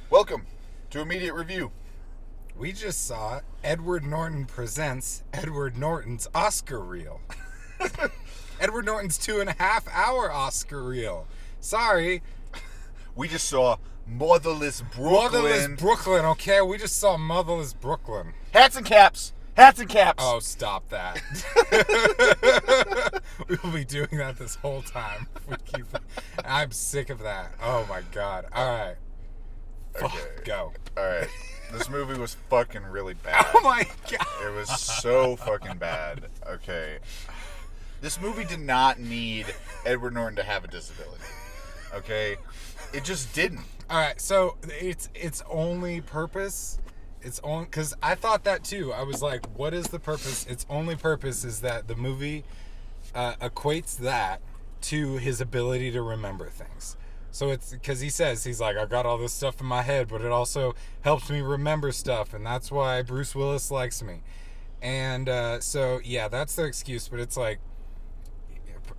Welcome to Immediate Review. We just saw Edward Norton presents Edward Norton's Oscar reel. Edward Norton's 2.5 hour Oscar reel. Sorry. We just saw Motherless Brooklyn. Motherless Brooklyn, okay? We just saw Motherless Brooklyn. Hats and caps. Hats and caps. Oh, stop that. We will be doing that this whole time. I'm sick of that. Oh, my God. All right. Okay. Go. All right. This movie was fucking really bad. Oh, my God. It was so fucking bad. Okay. This movie did not need Edward Norton to have a disability. Okay? It just didn't. All right, so its only purpose, because I thought that too. I was like, what is the purpose? Its only purpose is that the movie equates that to his ability to remember things. So it's because he's like, I got all this stuff in my head, but it also helps me remember stuff, and that's why Bruce Willis likes me. And so yeah, that's the excuse. But it's like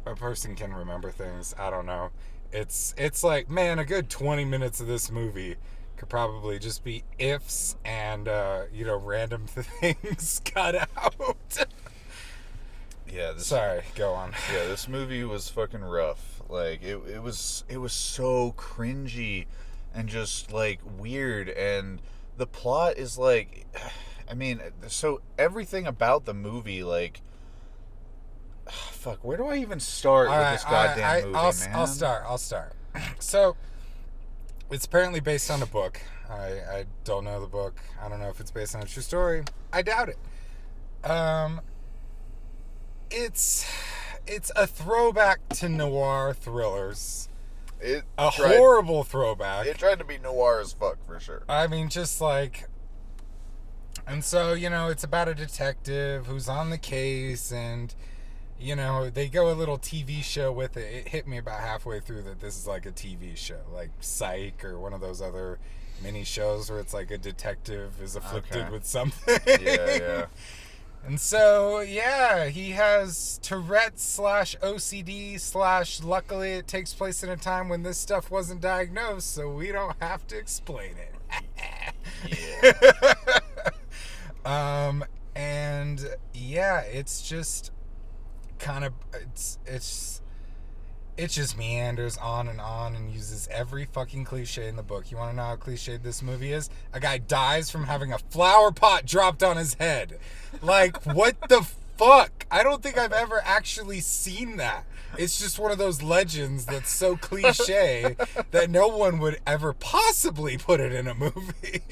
a person can remember things. I don't know. It's like, man, a good 20 minutes of this movie could probably just be ifs and random things cut out. Yeah. Sorry, go on. Yeah, this movie was fucking rough. Like it was so cringy and just like weird, and the plot is like, I mean, so everything about the movie, like, fuck, where do I even start with this goddamn movie, man? I'll start. So, it's apparently based on a book. I don't know the book. I don't know if it's based on a true story. I doubt it. It's a throwback to noir thrillers. Horrible throwback. It tried to be noir as fuck, for sure. I mean, just like... And so, it's about a detective who's on the case, and... they go a little TV show with it. It hit me about halfway through that this is like a TV show, like Psych or one of those other mini shows where it's like a detective is afflicted with something. Yeah. And so, yeah, he has Tourette's /OCD / luckily it takes place in a time when this stuff wasn't diagnosed, so we don't have to explain it. Yeah. And yeah, it's just... kind of it just meanders on and uses every fucking cliche in the book. You want to know how cliched this movie is? A guy dies from having a flower pot dropped on his head. Like, what the fuck? I don't think I've ever actually seen that. It's just one of those legends that's so cliche that no one would ever possibly put it in a movie.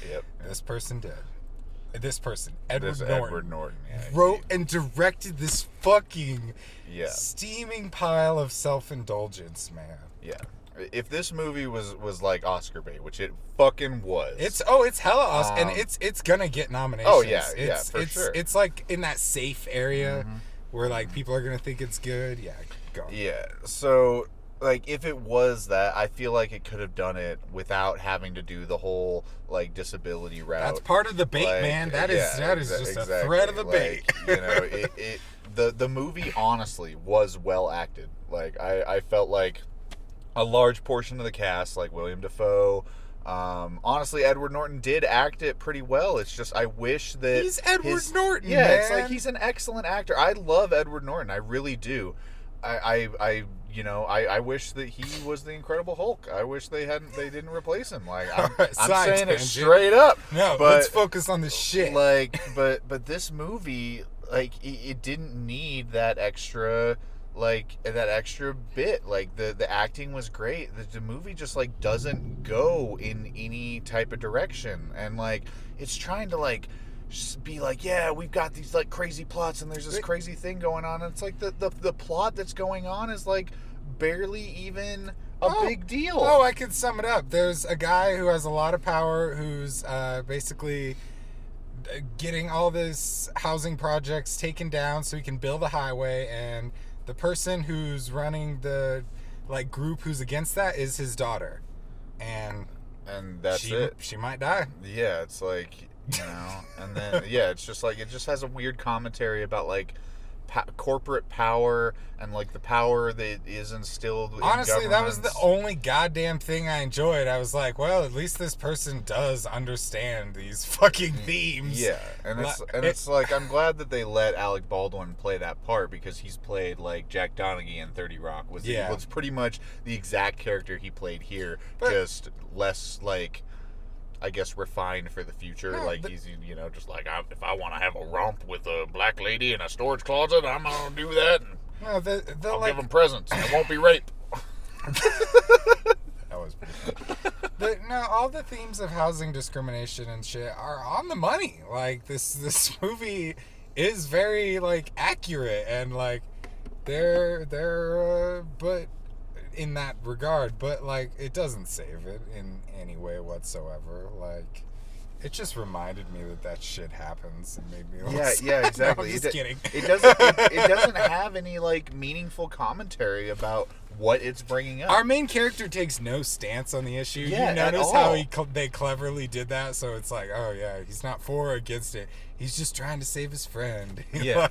Yep. This person did. Edward Norton, yeah, wrote and directed this fucking steaming pile of self-indulgence, man. Yeah. If this movie was like Oscar bait, which it fucking was. It's hella Oscar, and it's gonna get nominations. Oh yeah, for sure. It's like in that safe area where like people are gonna think it's good. Yeah, go on. Yeah. So like, if it was that, I feel like it could have done it without having to do the whole like disability route. That's part of the bait, like, man. That is just a thread of the bait. The movie honestly was well acted. Like I felt like a large portion of the cast, like William Dafoe, honestly, Edward Norton did act it pretty well. It's just I wish that he's Edward Norton. Yeah, man. It's like he's an excellent actor. I love Edward Norton. I really do. I wish that he was the Incredible Hulk. I wish they didn't replace him. Like I'm saying it straight up. No, but let's focus on the shit. Like, but this movie, like, it didn't need that extra bit. Like the acting was great. The movie just like doesn't go in any type of direction, and like it's trying to like be like, yeah, we've got these like crazy plots and there's this crazy thing going on, and it's like the plot that's going on is like barely even a big deal. Oh, I can sum it up. There's a guy who has a lot of power who's basically getting all this housing projects taken down so he can build a highway, and the person who's running the like group who's against that is his daughter, and that's it. She might die. Yeah, it's like, and then it's just like, it just has a weird commentary about like corporate power and like the power that is instilled in Honestly, that was the governments. only goddamn thing I enjoyed. I was like, well, at least this person does understand these fucking themes. Yeah, and it's like I'm glad that they let Alec Baldwin play that part, because he's played like Jack Donaghy in 30 Rock. Was pretty much the exact character he played here, just less like, I guess, refined for the future. No, like he's, you know, just like, if I want to have a romp with a black lady in a storage closet, I'm gonna do that. And I'll give them presents. And it won't be rape. That was pretty funny. All the themes of housing discrimination and shit are on the money. Like this movie is very like accurate, and like they're but in that regard, but like it doesn't save it in any way whatsoever. Like it just reminded me that shit happens and made me yeah, exactly. No, I'm just kidding. It doesn't have any like meaningful commentary about what it's bringing up. Our main character takes no stance on the issue. Yeah, you notice how they cleverly did that, so it's like, oh yeah, he's not for or against it. He's just trying to save his friend. Yeah,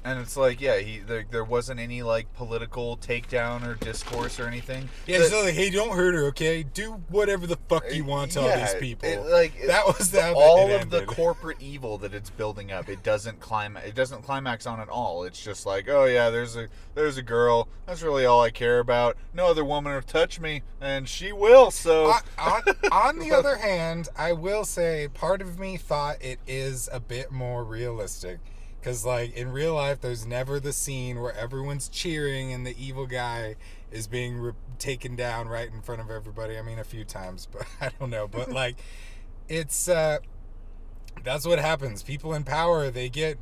and it's like, yeah, there wasn't any like political takedown or discourse or anything. Yeah, so like, hey, don't hurt her, okay? Do whatever the fuck you want to all these people. That was all of the corporate evil that it's building up. It doesn't climax on at all. It's just like, oh yeah, there's a girl. That's really all I care about. No other woman will touch me, and she will. So on the other hand, I will say part of me thought it is a bit more realistic, because like in real life there's never the scene where everyone's cheering and the evil guy is being taken down right in front of everybody. I mean, a few times, but I don't know, but like it's that's what happens. People in power, they get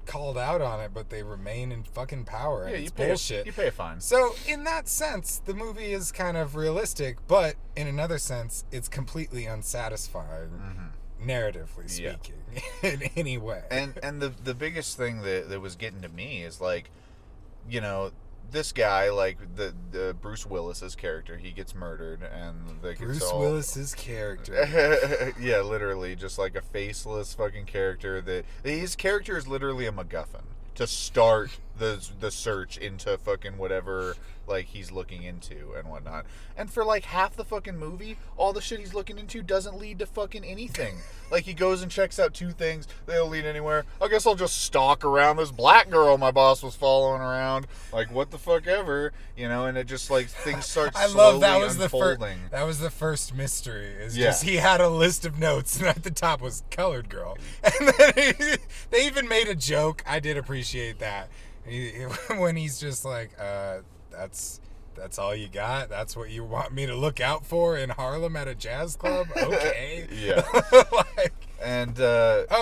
called out on it, but they remain in fucking power. And it's bullshit. You pay a fine. So in that sense, the movie is kind of realistic, but in another sense, it's completely unsatisfying. Mm-hmm. Narratively speaking, in any way. And the biggest thing that was getting to me is like, you know, this guy, like the Bruce Willis's character, he gets murdered, and Willis's character. Yeah, literally, just like a faceless fucking character. His character is literally a MacGuffin to start the search into fucking whatever like he's looking into and whatnot. And for like half the fucking movie, all the shit he's looking into doesn't lead to fucking anything. Like he goes and checks out 2 things, they don't lead anywhere. I guess I'll just stalk around this black girl my boss was following around. Like what the fuck ever, you know? And it just like things start slowly unfolding. That was the first mystery. Is just he had a list of notes, and at the top was colored girl. And then they even made a joke. I did appreciate that. When he's just like, that's all you got? That's what you want me to look out for in Harlem at a jazz club? Okay. Yeah. And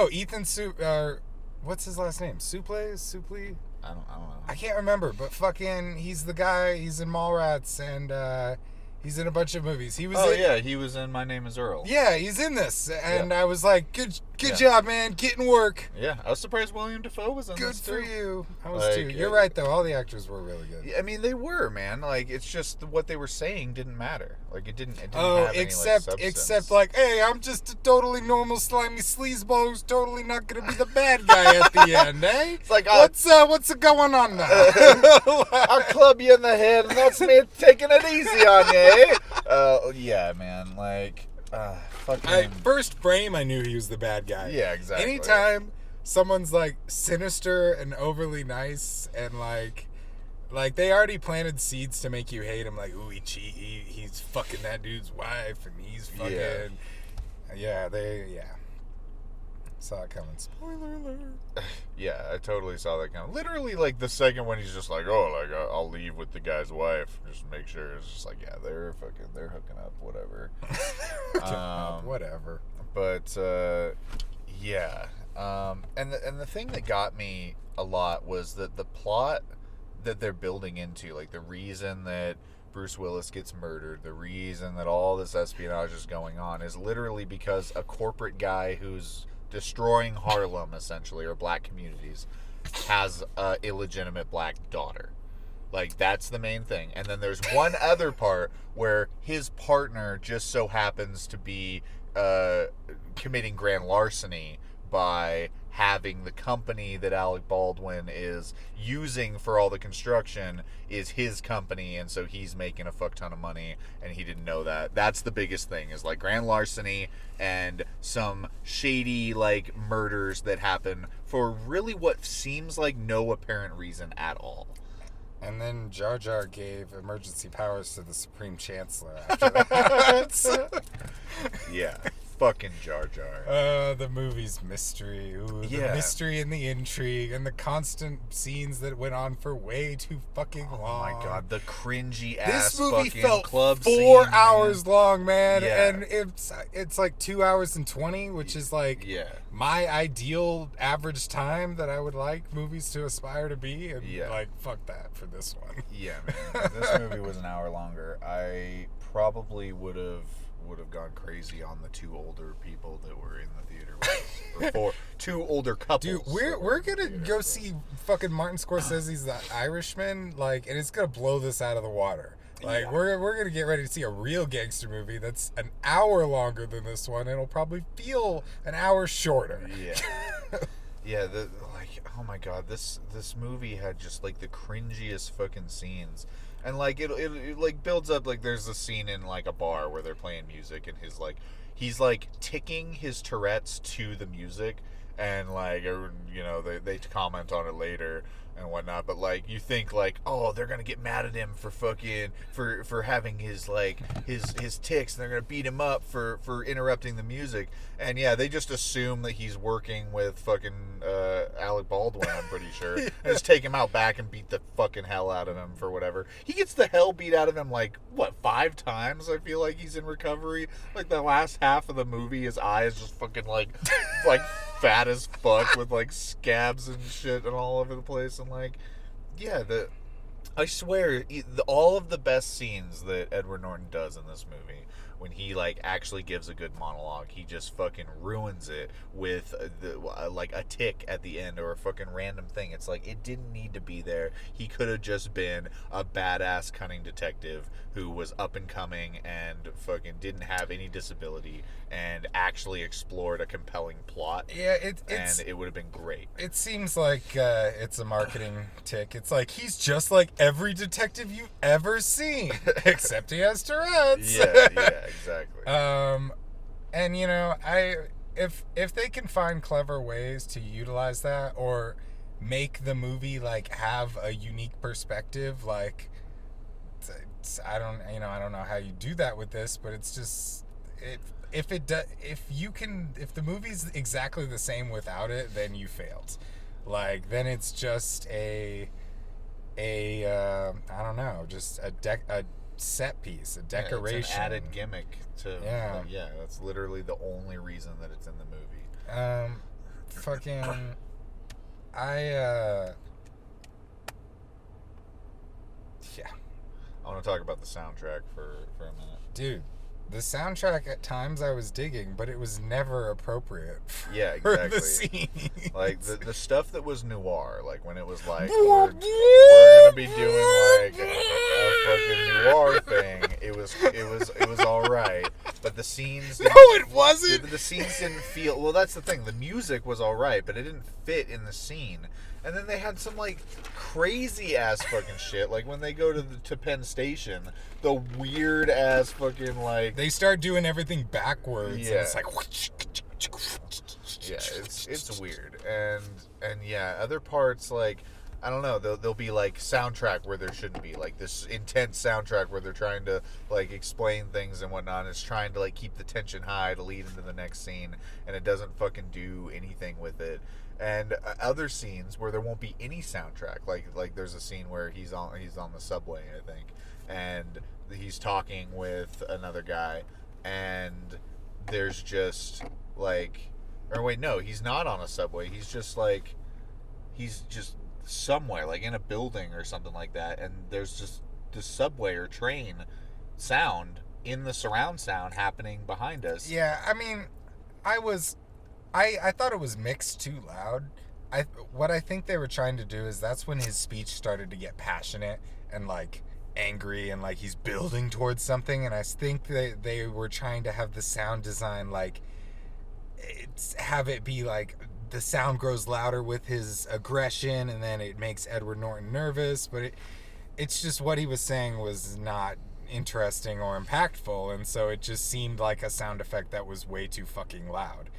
Ethan what's his last name? Suplee? I don't know. I can't remember, but fucking he's the guy. He's in Mallrats, and he's in a bunch of movies. He was in My Name Is Earl. Yeah, he's in this, and I was like, good job, man, getting work. Yeah, I was surprised William Dafoe was in this too. Good for you. I was too. You're right though. All the actors were really good. I mean, they were, man. Like it's just what they were saying didn't matter. Like it didn't have any, except like, hey, I'm just a totally normal slimy sleazeball who's totally not gonna be the bad guy at the end, eh? It's like what's going on now? I'll club you in the head, and that's me taking it easy on you, eh? Yeah, man. Like, fucking. First frame, I knew he was the bad guy. Yeah, exactly. Anytime someone's like sinister and overly nice, and like they already planted seeds to make you hate him. Like, ooh, he's fucking that dude's wife, and he's fucking. Yeah. Saw it coming. Spoiler alert. Yeah, I totally saw that coming. Literally, like the second when he's just like, oh, like I'll leave with the guy's wife, just make sure. It's just like, yeah, they're hooking up, whatever. Whatever. But yeah, and the thing that got me a lot was that the plot that they're building into, like the reason that Bruce Willis gets murdered, the reason that all this espionage is going on, is literally because a corporate guy who's destroying Harlem, essentially, or black communities, has a illegitimate black daughter. Like, that's the main thing. And then there's one other part where his partner just so happens to be committing grand larceny, by having the company that Alec Baldwin is using for all the construction is his company, and so he's making a fuck ton of money, and he didn't know that. That's the biggest thing, is like grand larceny and some shady like murders that happen for really what seems like no apparent reason at all. And then Jar Jar gave emergency powers to the Supreme Chancellor after that. Yeah. Fucking Jar Jar. The movie's mystery. Ooh, Yeah. The mystery and the intrigue and the constant scenes that went on for way too fucking long. Oh my god, the cringy ass This movie fucking felt club 4 scene, hours man. long, man. Yeah. And it's like 2 hours and 20, which is like Yeah. my ideal average time that I would like movies to aspire to be. And Yeah. like, fuck that for this one. Yeah, man. This movie was an hour longer. I probably would have gone crazy on the two older people that were in the theater with us. Or four, two older couples. Dude, we're gonna go see fucking Martin Scorsese's The Irishman, like, and it's gonna blow this out of the water. Like, Yeah. we're gonna get ready to see a real gangster movie that's an hour longer than this one, and it'll probably feel an hour shorter. Yeah. Yeah, oh my god, this movie had just like the cringiest fucking scenes. And like it like builds up, like there's a scene in like a bar where they're playing music, and he's like ticking his Tourette's to the music, and like they comment on it later and whatnot, but like you think like, oh, they're gonna get mad at him for fucking for having his like his tics, and they're gonna beat him up for interrupting the music. And yeah, they just assume that he's working with fucking Alec Baldwin, I'm pretty sure. Yeah. And just take him out back and beat the fucking hell out of him for whatever. He gets the hell beat out of him like, what, 5 times? I feel like he's in recovery. Like the last half of the movie, his eye is just fucking like fat as fuck with like scabs and shit and all over the place. And like, yeah, I swear, all of the best scenes that Edward Norton does in this movie, when he like actually gives a good monologue, he just fucking ruins it with like a tick at the end or a fucking random thing. It's like, it didn't need to be there. He could have just been a badass cunning detective who was up and coming and fucking didn't have any disability and actually explored a compelling plot. Yeah, and it would have been great. It seems like it's a marketing tick. It's like, he's just like every detective you've ever seen, except he has Tourette's. Yeah, exactly. And you know, if they can find clever ways to utilize that, or make the movie like have a unique perspective, like I don't know how you do that with this, but it's just if the movie's exactly the same without it, then you failed. Like, then it's just I don't know, just a set piece, a decoration. Yeah, it's an added gimmick to Yeah. That's literally the only reason that it's in the movie. Fucking yeah. I want to talk about the soundtrack for a minute. Dude, the soundtrack at times I was digging, but it was never appropriate for Yeah, exactly. the scene. Like the stuff that was noir, like when it was like we're gonna be doing like a fucking noir thing. It was all right, but the scenes. No, it wasn't. The scenes didn't feel. Well, that's the thing. The music was all right, but it didn't fit in the scene. And then they had some like crazy ass fucking shit, like when they go to Penn Station, the weird ass fucking like they start doing everything backwards. Yeah. And it's like yeah, it's weird. And yeah, other parts, like, I don't know, there'll be like soundtrack where there shouldn't be, like this intense soundtrack where they're trying to like explain things and whatnot, and it's trying to like keep the tension high to lead into the next scene, and it doesn't fucking do anything with it. And other scenes where there won't be any soundtrack, like there's a scene where he's on the subway, I think, and he's talking with another guy, and there's just like, or wait, no, he's not on a subway. He's just somewhere, like in a building or something like that, and there's just the subway or train sound in the surround sound happening behind us. Yeah, I mean, I thought it was mixed too loud. What I think they were trying to do is that's when his speech started to get passionate and like angry, and like he's building towards something, and I think they were trying to have the sound design like have it be like the sound grows louder with his aggression, and then it makes Edward Norton nervous. But it's just what he was saying was not interesting or impactful, and so it just seemed like a sound effect that was way too fucking loud.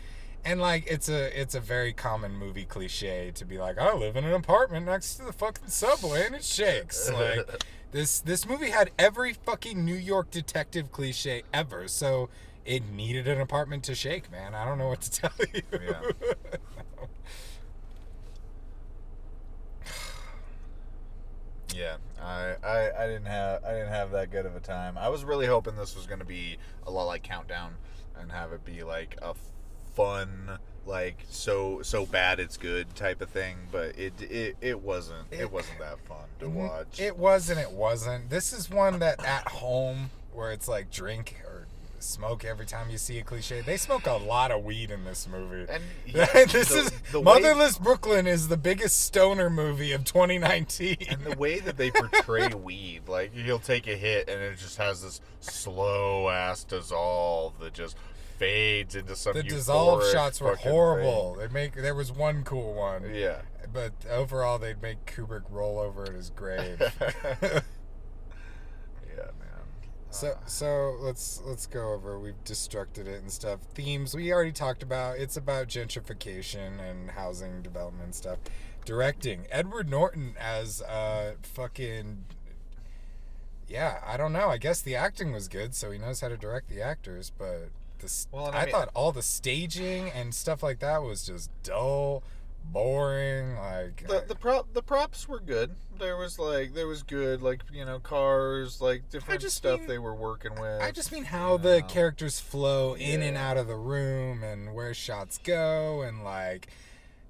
And like it's a very common movie cliche to be like, I live in an apartment next to the fucking subway and it shakes. Like this movie had every fucking New York detective cliche ever, so it needed an apartment to shake, man. I don't know what to tell you. Yeah. Yeah, I didn't have that good of a time. I was really hoping this was gonna be a lot like Countdown and have it be like a fun, like so bad it's good type of thing, but it wasn't that fun to watch. It wasn't. This is one that at home where it's like drink or smoke every time you see a cliche. They smoke a lot of weed in this movie. And Motherless Brooklyn is the biggest stoner movie of 2019. And the way that they portray weed, like he'll take a hit and it just has this slow ass dissolve that just fades into some. The dissolve shots were horrible. There was one cool one. Yeah. But overall, they'd make Kubrick roll over in his grave. Yeah, man. So let's go over. We've destructed it and stuff. Themes we already talked about. It's about gentrification and housing development stuff. Directing, Edward Norton as fucking. Yeah, I don't know. I guess the acting was good, so he knows how to direct the actors. But I thought all the staging and stuff like that was just dull, boring. Like the props were good. There was good, like, you know, cars, like different stuff they were working with. I just mean how the characters flow in and out of the room and where shots go, and like,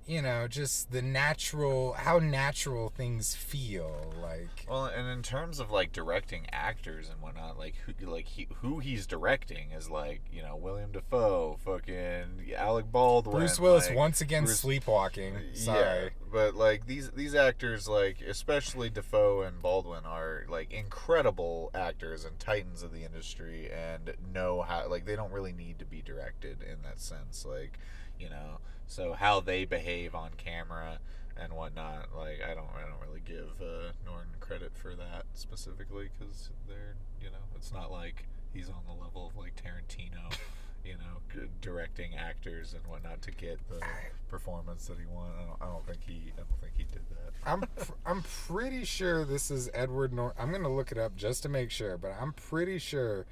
you know, just how natural things feel. Like, well, and in terms of like directing actors and whatnot, like who he's directing is like, you know, William Dafoe, fucking Alec Baldwin, Bruce Willis, like, once again sleepwalking. Sorry, yeah, but like these actors, like especially Dafoe and Baldwin, are like incredible actors and titans of the industry, and know how, like, they don't really need to be directed in that sense, like, you know. So how they behave on camera and whatnot, like I don't really give Norton credit for that specifically, because they're, you know, it's not like he's on the level of like Tarantino, you know, directing actors and whatnot to get the performance that he wanted. I don't think he did that. I'm pretty sure this is Edward Norton. I'm gonna look it up just to make sure, but I'm pretty sure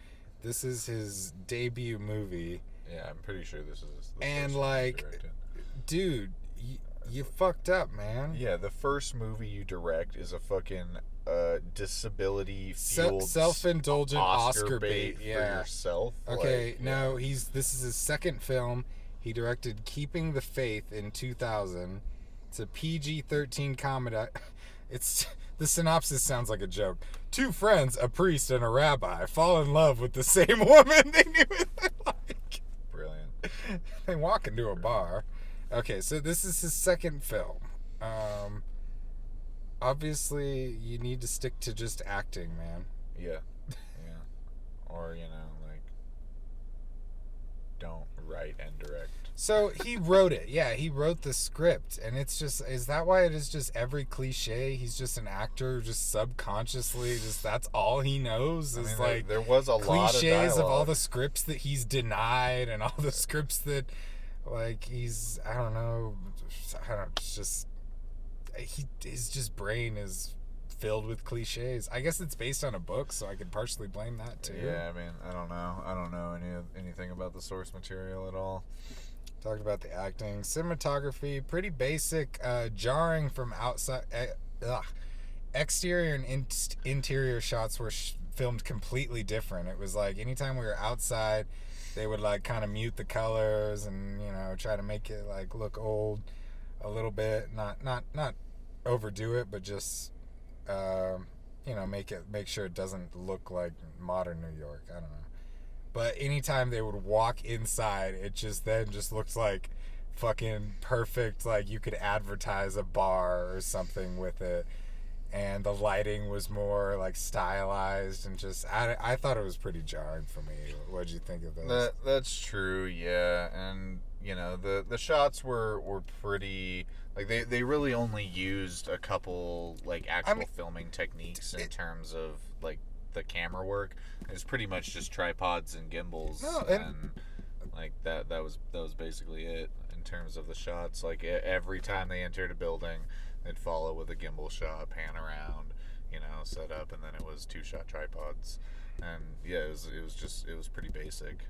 this is his debut movie. Yeah, I'm pretty sure this is the and first like. movie Dude, you fucked up, man. Yeah, the first movie you direct is a fucking disability fueled self-indulgent Oscar bait for yourself. Okay, like, no, this is his second film. He directed Keeping the Faith in 2000. It's a PG-13 comedy. The synopsis sounds like a joke. Two friends, a priest and a rabbi, fall in love with the same woman they knew they like. Brilliant. They walk into a bar. Okay, so this is his second film. Obviously, you need to stick to just acting, man. Yeah. Or, you know, like, don't write and direct. So he wrote it. Yeah, he wrote the script, and it's just, is that why it is just every cliche? He's just an actor, just subconsciously, just that's all he knows is, I mean, like, there was a lot of cliches of all dialogue. the scripts that he's denied and all the scripts that, like, he's, I don't know, it's just, his just brain is filled with cliches. I guess it's based on a book, so I could partially blame that too. Yeah, I mean, I don't know anything about the source material at all. Talked about the acting. Cinematography, pretty basic, jarring from outside. Exterior and interior shots were filmed completely different. It was like anytime we were outside, they would like kind of mute the colors and, you know, try to make it like look old a little bit. Not overdo it, but just you know, make sure it doesn't look like modern New York. I don't know. But anytime they would walk inside, it just looks like fucking perfect. Like you could advertise a bar or something with it. And the lighting was more like stylized and just, I thought it was pretty jarring for me. What'd you think of those? That's true, yeah. And you know, the shots were pretty, like, they really only used a couple, like, actual filming techniques in terms of, like, the camera work. It was pretty much just tripods and gimbals, and like that was basically it in terms of the shots. Like, every time they entered a building, they'd follow with a gimbal shot, pan around, you know, set up, and then it was 2-shot tripods. And yeah, it was pretty basic.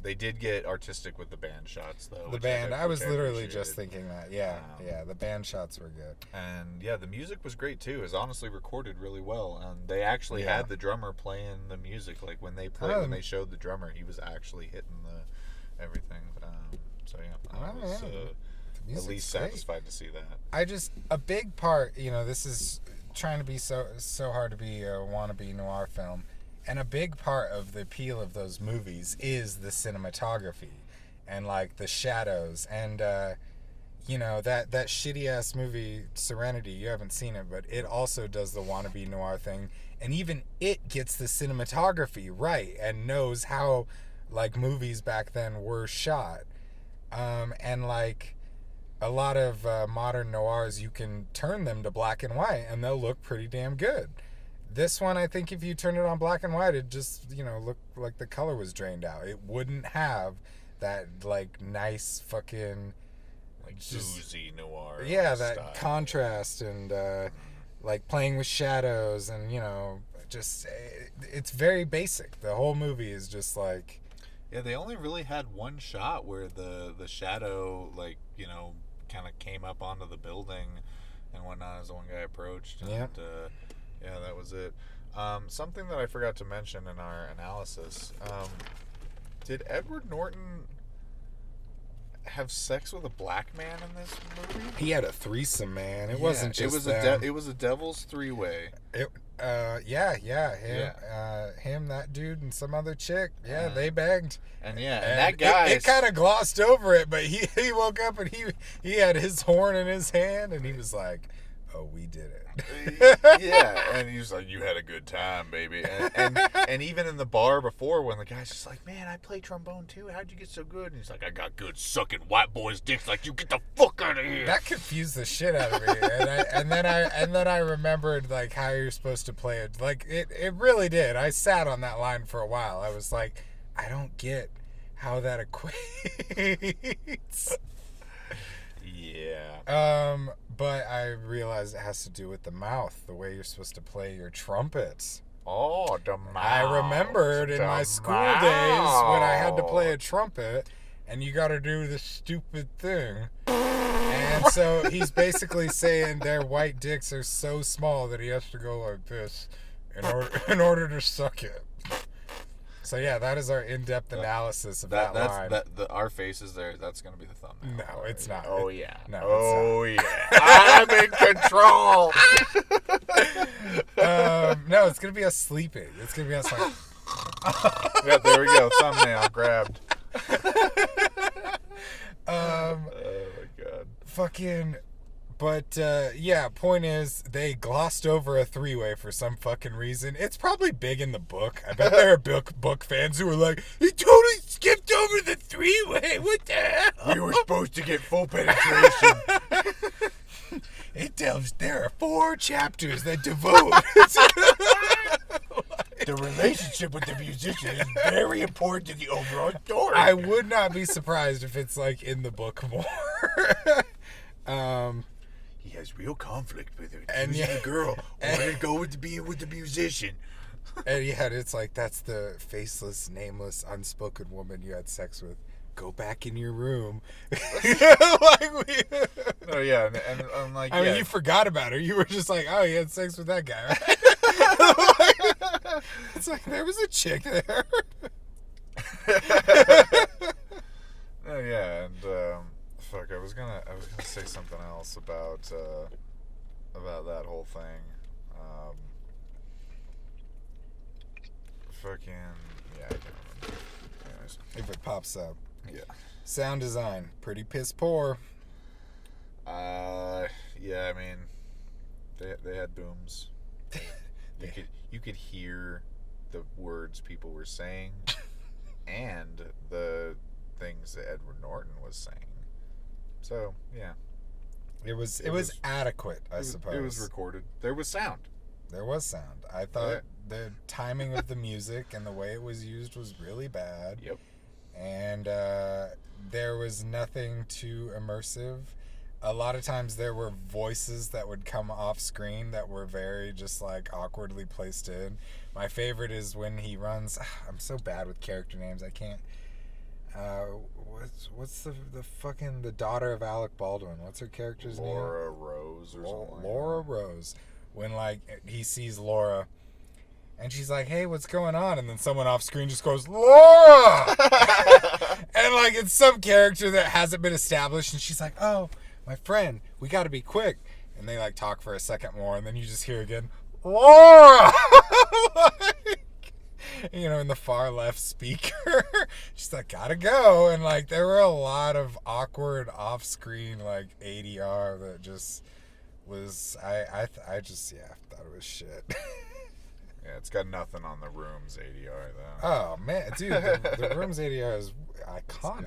They did get artistic with the band shots, though. The band, I was literally just thinking that. Yeah, the band shots were good. And yeah, the music was great too. It was honestly recorded really well, and they actually had the drummer playing the music. Like, when they when they showed the drummer, he was actually hitting the everything. So yeah, I was at least satisfied to see that. A big part, you know, this is trying to be so hard to be a wannabe noir film. And a big part of the appeal of those movies is the cinematography and, like, the shadows. And, you know, that shitty-ass movie, Serenity, you haven't seen it, but it also does the wannabe noir thing. And even it gets the cinematography right and knows how, like, movies back then were shot. And, like, a lot of modern noirs, you can turn them to black and white, and they'll look pretty damn good. This one, I think if you turn it on black and white, it just, you know, look like the color was drained out. It wouldn't have that, like, nice fucking, like, boozy noir. Yeah, that style. Contrast and, like, playing with shadows and, you know, just, it's very basic. The whole movie is just like... Yeah, they only really had one shot where the shadow, like, you know, kind of came up onto the building and whatnot as the one guy approached. And, yeah, that was it. Something that I forgot to mention in our analysis. Did Edward Norton have sex with a black man in this movie? He had a threesome, man. It wasn't just it was a devil's three-way. Him, that dude, and some other chick. Yeah, they banged. And that guy... It kind of glossed over it, but he woke up and he had his horn in his hand, and he was like... Oh, we did it. Yeah, and he was like, "You had a good time, baby." And even in the bar before, when the guy's just like, "Man, I play trombone too. How'd you get so good?" And he's like, "I got good sucking white boys' dicks like you. Get the fuck out of here." That confused the shit out of me. And then I remembered, like, how you're supposed to play it. Like, it really did. I sat on that line for a while. I was like, I don't get how that equates. Yeah. But I realized it has to do with the mouth, the way you're supposed to play your trumpets. Oh, the mouth. I remembered in my school days when I had to play a trumpet, and you got to do this stupid thing. And so he's basically saying their white dicks are so small that he has to go like this in order to suck it. So yeah, that is our in-depth analysis of that line. Our faces there. That's gonna be the thumbnail. No, it's not. Oh yeah. No. Oh yeah. I'm in control. No, it's gonna be us sleeping. It's gonna be us like. Yeah, there we go. Thumbnail grabbed. Oh my god. Fucking. But, yeah, point is, they glossed over a three-way for some fucking reason. It's probably big in the book. I bet there are book fans who were like, he totally skipped over the three-way. What the hell? We were supposed to get full penetration. There are 4 chapters that devote. The relationship with the musician is very important to the overall story. I would not be surprised if it's, like, in the book more. He has real conflict with her. And the girl wanted to go with being with the musician. And yeah, it's like, that's the faceless, nameless, unspoken woman you had sex with. Go back in your room. Oh yeah, and like, I mean, you forgot about her. You were just like, oh, you had sex with that guy, right? It's like, there was a chick there. Oh yeah, and fuck, I was gonna say something else about that whole thing. Fucking yeah, I can't remember. Anyways, if it pops up. Yeah. Sound design, pretty piss poor. Yeah, I mean, they had booms. You could hear the words people were saying, and the things things that Edward Norton was saying. So yeah, It was adequate, I suppose. It was recorded. There was sound. There was sound. I thought the timing of the music and the way it was used was really bad. Yep. And there was nothing too immersive. A lot of times there were voices that would come off screen that were very just like awkwardly placed in. My favorite is when he runs. I'm so bad with character names. I can't. What's the fucking the daughter of Alec Baldwin? What's her character's name? Laura Rose or something. Laura Rose. When like he sees Laura, and she's like, "Hey, what's going on?" And then someone off screen just goes, "Laura!" And like it's some character that hasn't been established, and she's like, "Oh, my friend, we got to be quick." And they like talk for a second more, and then you just hear again, "Laura!" Like, you know, in the far left speaker. She's like, "Gotta go." And like there were a lot of awkward off screen like ADR that just was I just thought it was shit. Yeah, it's got nothing on the Room's ADR though. Oh man, dude, the Room's ADR is iconic.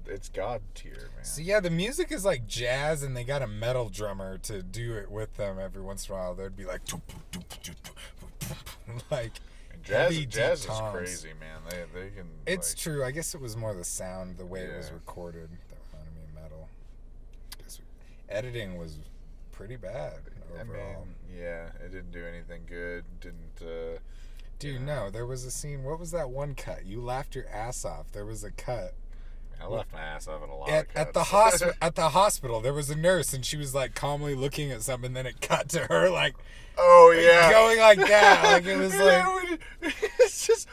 It's god tier, man. So yeah, the music is like jazz, and they got a metal drummer to do it with them every once in a while. There'd be like, like jazz heavy, is toms. crazy, man. They can. It's like, true. I guess it was more the sound, the way it was Yeah. recorded, that reminded me of metal. 'Cause editing was pretty bad overall. I mean, yeah, it didn't do anything good. Didn't. Dude, no, there was a scene. What was that one cut? You laughed your ass off. There was a cut. I left my ass off in a lot of At cuts. the hospital, there was a nurse, and she was like calmly looking at something. And then it cut to her like, Oh yeah, going like that. Like it was like, it's just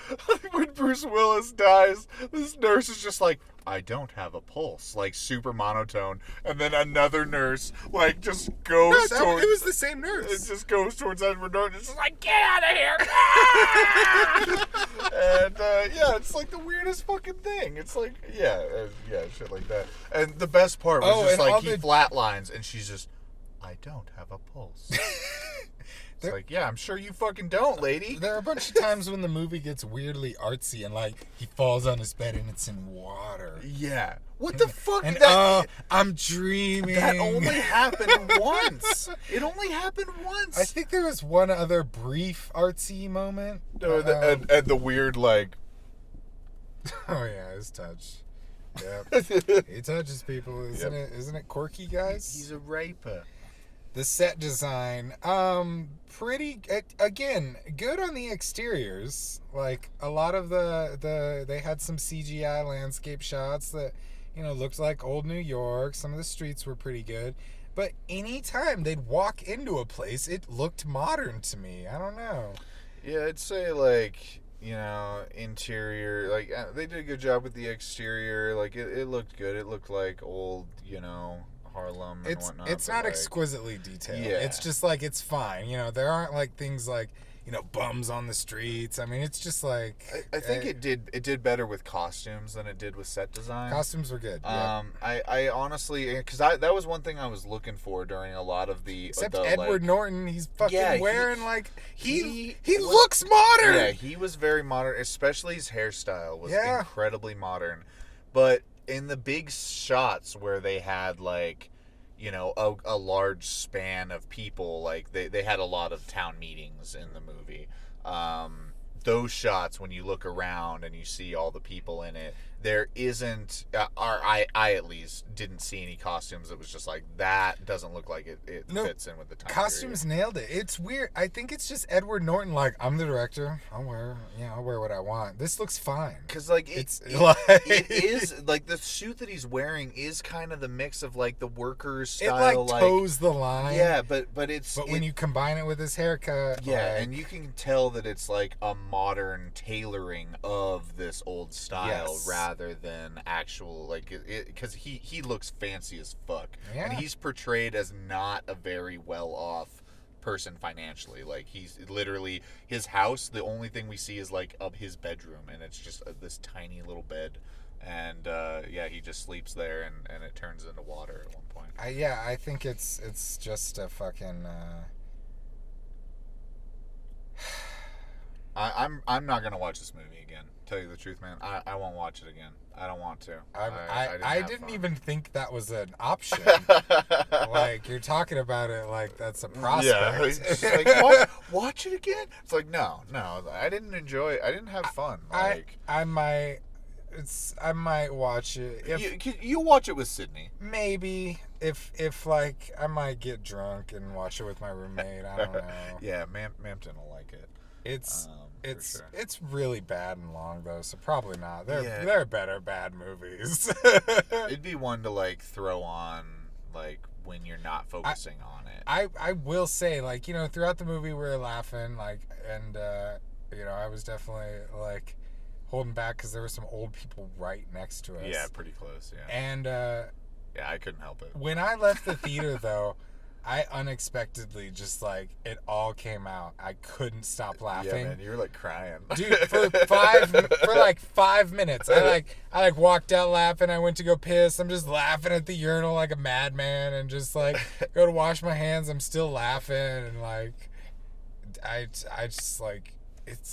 when Bruce Willis dies, this nurse is just like, I don't have a pulse, like super monotone, and then another nurse like just goes towards. it was the same It nurse. just goes towards Edward Norton. It's just like, get out of here! And yeah, it's like the weirdest fucking thing. It's like, yeah, shit like that. And the best part was just and all like he the- flatlines, and she's just, I don't have a pulse. It's There- like, yeah, I'm sure you fucking don't, lady. There are a bunch of times when the movie gets weirdly artsy, and like he falls on his bed and it's in water. Yeah. What the fuck? And that, I'm dreaming. that only happened once. It only happened once. I think there was one other brief artsy moment. No, and the weird, like... Oh yeah, his touch. Yeah, he touches people, isn't Yep. it? Isn't it quirky, guys? He's a raper. The set design, pretty again good on the exteriors. Like a lot of they had some CGI landscape shots that looked like old New York. Some of the streets were pretty good, but anytime they'd walk into a place, it looked modern to me. I don't know. Yeah, I'd say, like, interior, like, they did a good job with the exterior. Like, it looked good. It looked like old, Harlem and whatnot. It's but, not like, exquisitely detailed. Yeah. It's just like it's fine. There aren't like things like bums on the streets. I mean, it's just like I think it did better with costumes than it did with set design. Costumes were good. Yeah. I honestly, because that was one thing I was looking for during a lot of the Except Edward Norton, he's fucking Yeah, wearing like he was- looks modern. Yeah, he was very modern, especially his hairstyle was Yeah. incredibly modern. But in the big shots where they had like, a large span of people, like they had a lot of town meetings in the movie. Those shots, when you look around and you see all the people in it, there isn't, or I at least didn't see any costumes that was just like, that doesn't look like it No, fits in with the time Costumes nailed it. It's weird. I think it's just Edward Norton. Like, I'm the director. I'll wear what I want. This looks fine. Because like it is like the suit that he's wearing is kind of the mix of like the workers It style, like toes the line. yeah, but when you combine it with his haircut, yeah, like, and you can tell that it's like a modern tailoring of this old style Yes. rather than actual, like, because he looks fancy as fuck, and Yeah. he's portrayed as not a very well off person financially. Like, he's literally, his house, the only thing we see is like of his bedroom, and it's just this tiny little bed, and yeah, he just sleeps there, and it turns into water at one point. I think it's just a fucking I'm not gonna watch this movie again. Tell you the truth, man. I won't watch it again. I don't want to. I didn't even think that was an option. Like, you're talking about it like that's a prospect. Yeah, it's just like watch it again. It's like no, I didn't enjoy it. I didn't have fun. Like I might watch it you watch it with Sydney. maybe if like I might get drunk and watch it with my roommate. I don't know. Yeah, Mampton will like it. It's sure. it's really bad and long though, so probably not. There Yeah. are better bad movies. It'd be one to like throw on like when you're not focusing on it. I will say, like, you know, throughout the movie we were laughing, like, and you know, I was definitely like holding back because there were some old people right next to us. Yeah, pretty close. Yeah. And Yeah, I couldn't help it. when I left the theater though, I unexpectedly just like it all came out. I couldn't stop laughing. Yeah, man, you were like crying. Dude, for like 5 minutes, I walked out laughing. I went to go piss. I'm just laughing at the urinal like a madman, and just like go to wash my hands. I'm still laughing, and like I just like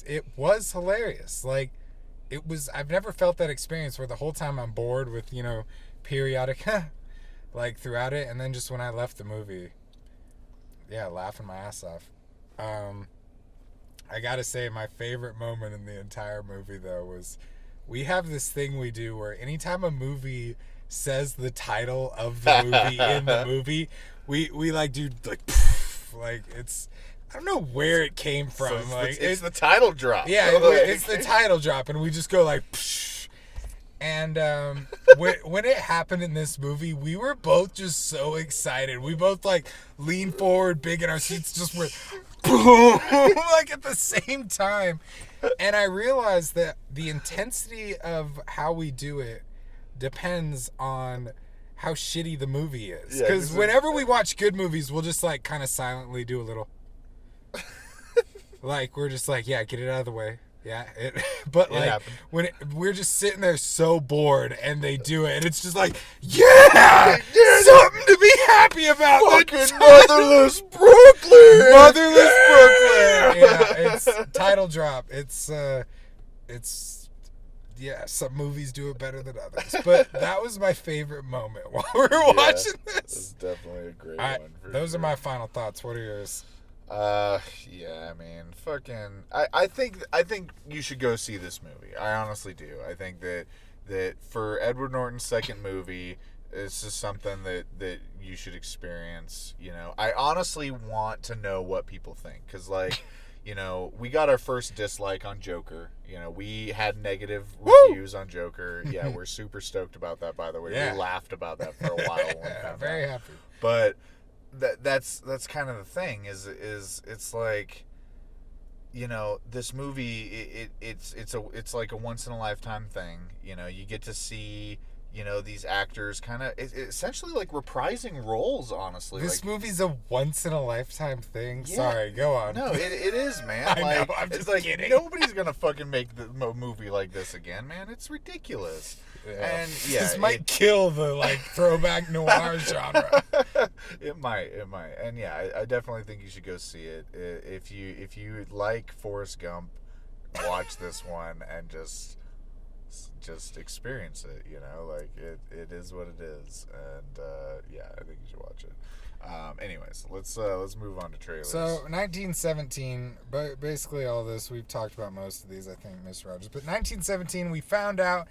it was hilarious. Like it was. I've never felt that experience where the whole time I'm bored with, you know, periodic like throughout it, and then just when I left the movie, yeah, laughing my ass off. I gotta say, my favorite moment in the entire movie though was we have this thing we do where anytime a movie says the title of the movie in the movie, we like do like it's, I don't know where it came from. So like it's the title drop. yeah, it's the title drop, and we just go like. And when it happened in this movie, we were both just so excited. We both like leaned forward big in our seats, just went boom, like at the same time. And I realized that the intensity of how we do it depends on how shitty the movie is. Yeah, Because whenever we watch good movies, we'll just like kind of silently do a little. Like, we're just like, yeah, get it out of the way. Yeah, but like happened. We're just sitting there so bored, and they do it, and it's just like, yeah, something to be happy about. Fucking Motherless Brooklyn. Motherless Brooklyn. Yeah, it's title drop. It's yeah, some movies do it better than others, but that was my favorite moment while we were watching this. It's definitely a great All right, one. those are my final thoughts. What are yours? Yeah, I mean, fucking, I think you should go see this movie. I honestly do. I think that for Edward Norton's second movie, this is something that you should experience. You know, I honestly want to know what people think, because like, you know, we got our first dislike on Joker. You know, we had negative reviews on Joker. Yeah, we're super stoked about that, by the way. Yeah. We laughed about that for a while. When we found Very out. happy. But that's kind of the thing is it's like, you know, this movie it's like a once in a lifetime thing. You know, you get to see, you know, these actors kind of essentially like reprising roles, honestly. This like, movie's a once in a lifetime thing. Yeah. Sorry, go on. no, it is, man. I Like, know, I'm it's just like kidding. nobody's gonna fucking make a movie like this again, man. It's ridiculous. Yeah. And yeah, This might kill the like throwback noir genre. It might, and yeah, I definitely think you should go see it. If you like Forrest Gump, watch this one and just experience it. You know, like it is what it is, and yeah, I think you should watch it. Anyways, let's move on to trailers. So 1917, but basically all this we've talked about most of these, I think, Mr. Rogers. But 1917, we found out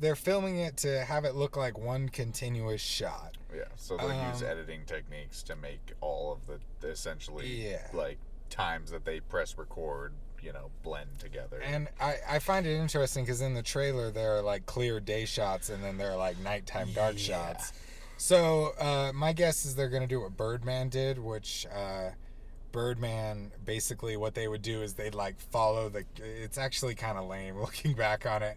they're filming it to have it look like one continuous shot. Yeah, so they'll use editing techniques to make all of the essentially like times that they press record, you know, blend together. And I find it interesting because in the trailer there are like clear day shots and then there are like nighttime dark shots. So my guess is they're gonna do what Birdman did, which Birdman, basically what they would do is they'd like follow it's actually kind of lame looking back on it.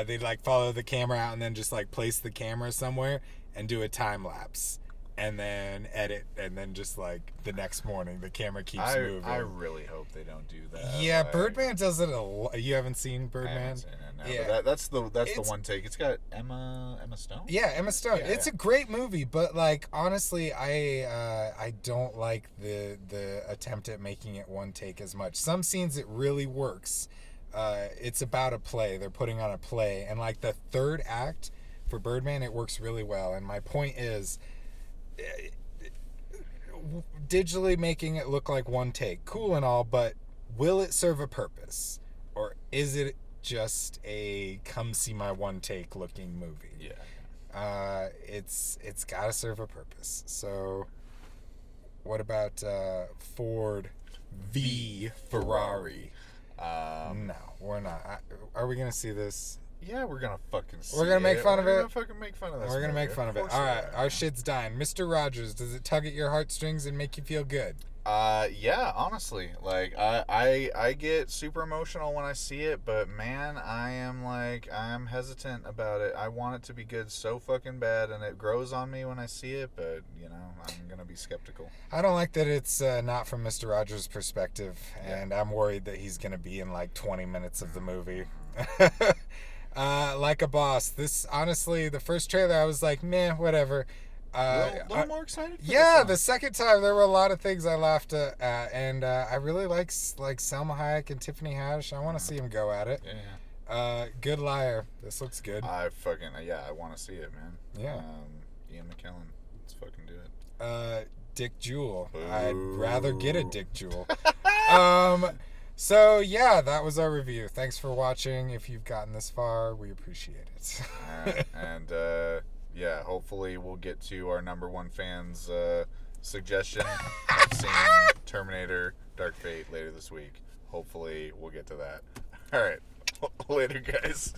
They'd like follow the camera out and then just like place the camera somewhere and do a time lapse. and then edit, and then just like the next morning the camera keeps moving. I really hope they don't do that. Yeah, like, Birdman does it a lot. You haven't seen Birdman? I haven't seen it, no, Yeah. but that's the one take. It's got Emma Stone. Yeah, Emma Stone. Yeah, It's a great movie, but like honestly, I don't like the attempt at making it one take as much. Some scenes it really works. It's about a play. They're putting on a play, and like the third act for Birdman, it works really well. And my point is, digitally making it look like one take, cool and all, but will it serve a purpose, or is it just a come see my one take looking movie? Yeah. It's got to serve a purpose. So, what about Ford v Ferrari? No, we're not. Are we gonna see this? Yeah, we're gonna fucking see We're gonna make fun of it? We're gonna fucking make fun of this. We're gonna movie. make fun of it. course All we right, are. our shit's dying. Mr. Rogers, does it tug at your heartstrings and make you feel good? Yeah, honestly, like I get super emotional when I see it, but man, I'm hesitant about it. I want it to be good so fucking bad, and it grows on me when I see it, but you know, I'm gonna be skeptical. I don't like that it's not from Mr. Rogers' perspective, and I'm worried that he's gonna be in like 20 minutes of the movie. Like a boss. This, honestly, the first trailer I was like, meh, whatever. A little more excited. For Yeah, this the second time there were a lot of things I laughed at, and I really like Salma Hayek and Tiffany Haddish. I want to see him go at it. one. Yeah. Good Liar. This looks good. I want to see it, man. Yeah. Ian McKellen, let's fucking do it. Dick Jewel. Boo. I'd rather get a Dick Jewel. So yeah, that was our review. Thanks for watching. If you've gotten this far, we appreciate it. Alright, and yeah, hopefully we'll get to our number one fans suggestion of seeing Terminator Dark Fate later this week. Hopefully we'll get to that. Alright, later guys.